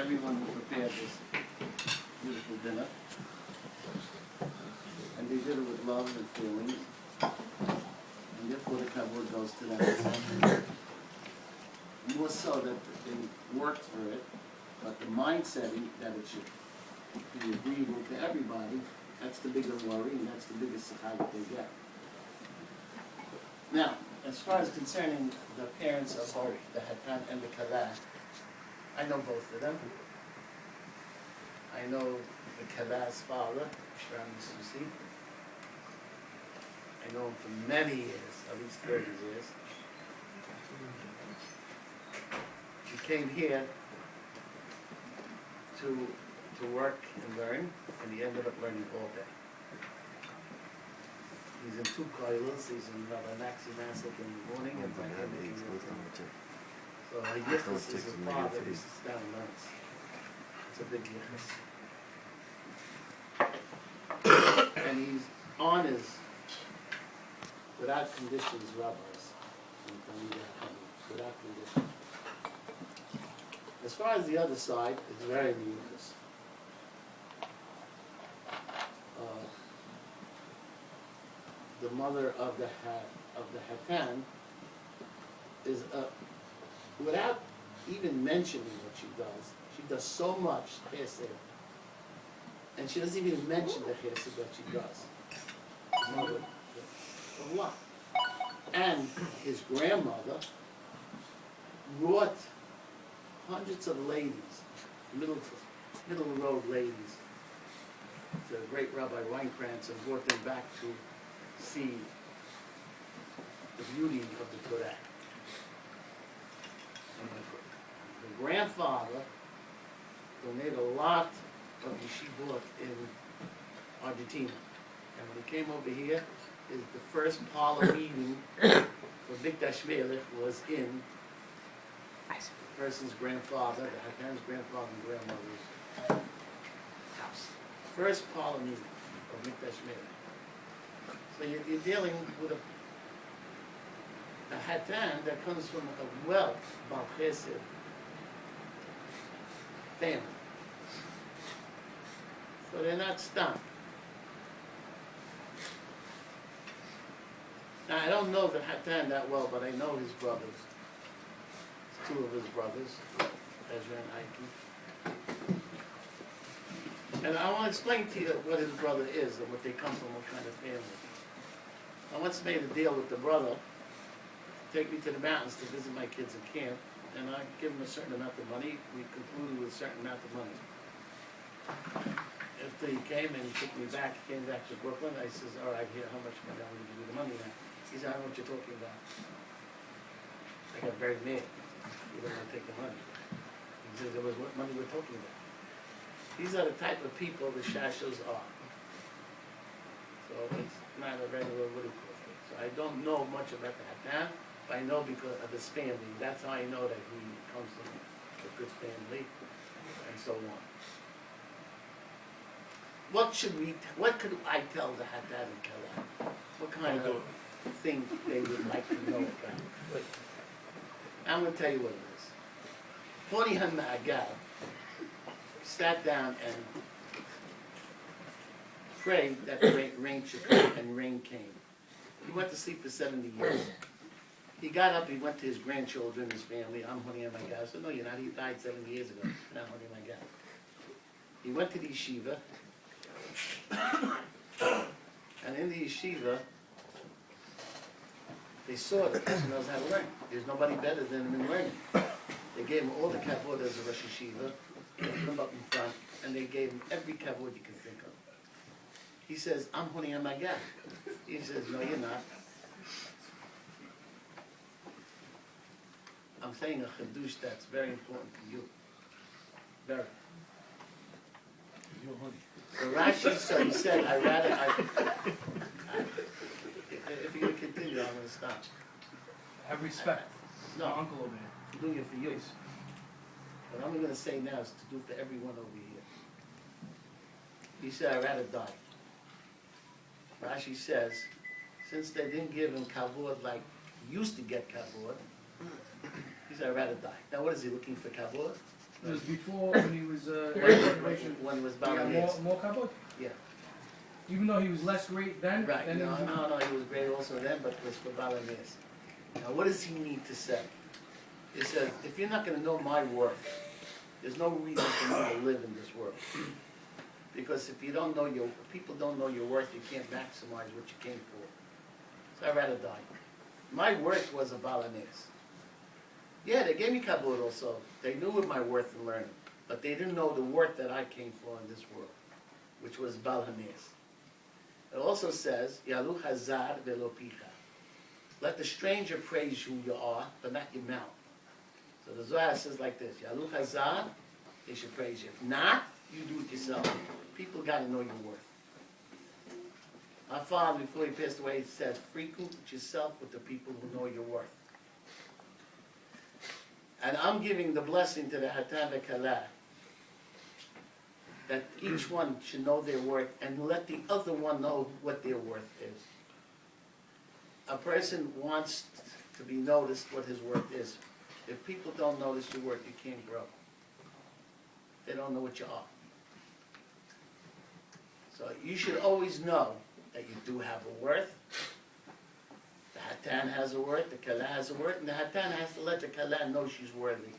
everyone who prepared this beautiful dinner. And they did it with love and feelings. And therefore the kavod goes to them. More so that they worked for it, but the mindset that it should be agreeable to everybody, that's the bigger worry, and that's the biggest sechah that they get. Now, as far as concerning the parents of both the Hatan and the Kalah, I know both of them. I know the Kalah's father, Shram Susi. I know him for many years, at least 30 years. He came here to work and learn, and he ended up learning all day. He's in 2 koilos. He's in Rabbi Maxi Masik in the morning and Rabbi Maxi in the afternoon. So a yichus is a father who sits down and learns. It's a big yichus. And he's honors, without conditions, rabbis. Without conditions. As far as the other side, it's very yichus. The mother of the Hatan is without even mentioning what she does so much chesed, and she doesn't even mention the chesed that she does. Mother, a lot. And his grandmother brought hundreds of ladies, middle road ladies, to the great Rabbi Weinkrantz and brought them back to see the beauty of the Torah. And the grandfather donated a lot of yeshivot in Argentina. And when he came over here, the first parlor meeting for Mikdash Melech was in the person's grandfather, the Hatan's grandfather and grandmother's house. First parlor meeting of Mikdash Melech. So you're dealing with a Hatan that comes from a well Baal Chesed family. So they're not stunned. Now, I don't know the Hatan that well, but I know his brothers. 2 of his brothers, Ezra and Ike. And I want to explain to you what his brother is and what they come from, what kind of family. I once made a deal with the brother to take me to the mountains to visit my kids in camp, and I give him a certain amount of money. We concluded with a certain amount of money. After he came and he took me back, he came back to Brooklyn. I says, all right, here, how much money? I'm going to give you the money now. He said, I don't know what you're talking about. I got very mad. You don't want to take the money. He says, it was what money we're talking about. These are the type of people the Shashos are. So it's not a regular, what do you call it? So I don't know much about the Hatan, but I know because of his family. That's how I know that he comes from a good family, and so on. What could I tell the Hatan and Kalah? What kind of thing they would like to know about? But I'm going to tell you what it is. Poni HaMa'agad sat down and prayed that rain should come, and rain came. He went to sleep for 70 years. He got up, he went to his grandchildren, his family. I'm Poni HaMa'agad. I said, no, you're not. He died 70 years ago. Not Poni HaMa'agad. He went to the yeshiva, and in the yeshiva, they saw that the person knows how to learn. There's nobody better than him in learning. They gave him all the kavod as a Rosh Yeshiva, they put him up in front, and they gave him every kavod you can think of. He says, I'm Poni HaMa'agad. He says, no, you're not. I'm saying a chidush that's very important to you. Very. So Rashi, so he said, if you're going to continue, I'm going to stop. Have respect. No. My uncle over here. I'm doing it for you. What I'm going to say now is to do for everyone over here. He said, I'd rather die. Rashi says, since they didn't give him kavod like he used to get kavod, he said, I'd rather die. Now what is he looking for kavod? It was before when he was when it was he had Balinese. more kavod. Yeah. Even though he was less great then. Right, Then he no, was no, he was great also then, but it was for Balinese. Now, what does he need to say? He says, if you're not going to know my worth, there's no reason for me to live in this world. Because if you don't know if people don't know your worth, you can't maximize what you came for. So I'd rather die. My worth was a Balinese. Yeah, they gave me kabod also. They knew what my worth in learning, but they didn't know the worth that I came for in this world, which was Balinese. It also says, Yalu Hazar velo picha. Let the stranger praise who you are, but not your mouth. So the Zohar says like this, Yalu Hazar, they should praise you. If not, you do it yourself. People got to know your worth. Our father, before he passed away, said, frequent yourself with the people who know your worth. And I'm giving the blessing to the Hatan V'Kalah, that each one should know their worth and let the other one know what their worth is. A person wants to be noticed what his worth is. If people don't notice your worth, you can't grow. They don't know what you are. So you should always know that you do have a worth. The Hatan has a worth, the Kalah has a worth, and the Hatan has to let the Kalah know she's worthy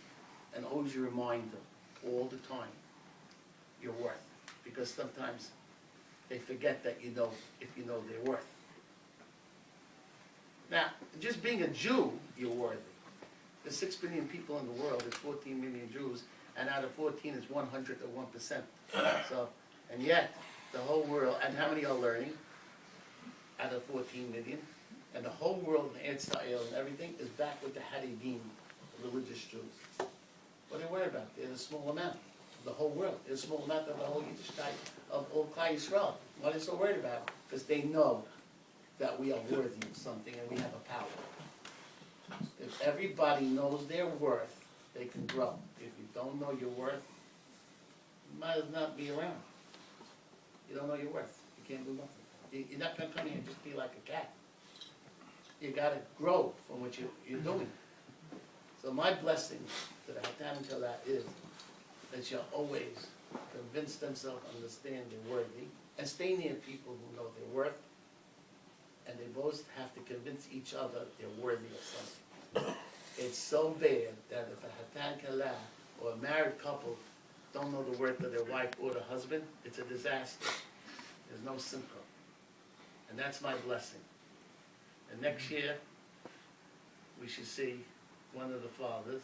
and always remind them all the time your worth. Because sometimes they forget that you know if you know their worth. Now, just being a Jew, you're worthy. There's 6 billion people in the world, there's 14 million Jews, and out of 14 is 101%. So, and yet, the whole world, and how many are learning? Out of 14 million. And the whole world, and Israel and everything, is back with the Haridim, the religious Jews. What are they worried about? They're a small amount of the whole world. They're a small amount of the whole Yiddishkeit of all Klal Yisrael. What are they so worried about? Because they know that we are worthy of something and we have a power. If everybody knows their worth, they can grow. If you don't know your worth, you might as not be around. You don't know your worth. You can't do nothing. You're not going to come here and just be like a cat. You got to grow from what you're doing. So my blessing to the Hatan and Kalah is that you'll always convince themselves, understand they're worthy, and stay near people who know their worth, and they both have to convince each other they're worthy of something. It's so bad that if a Hatan Kalah or a married couple don't know the worth of their wife or the husband, it's a disaster. There's no simcha. And that's my blessing. And next year, we should see one of the fathers,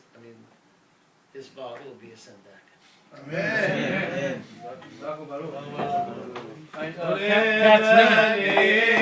his father will be a sendak. Amen. Amen.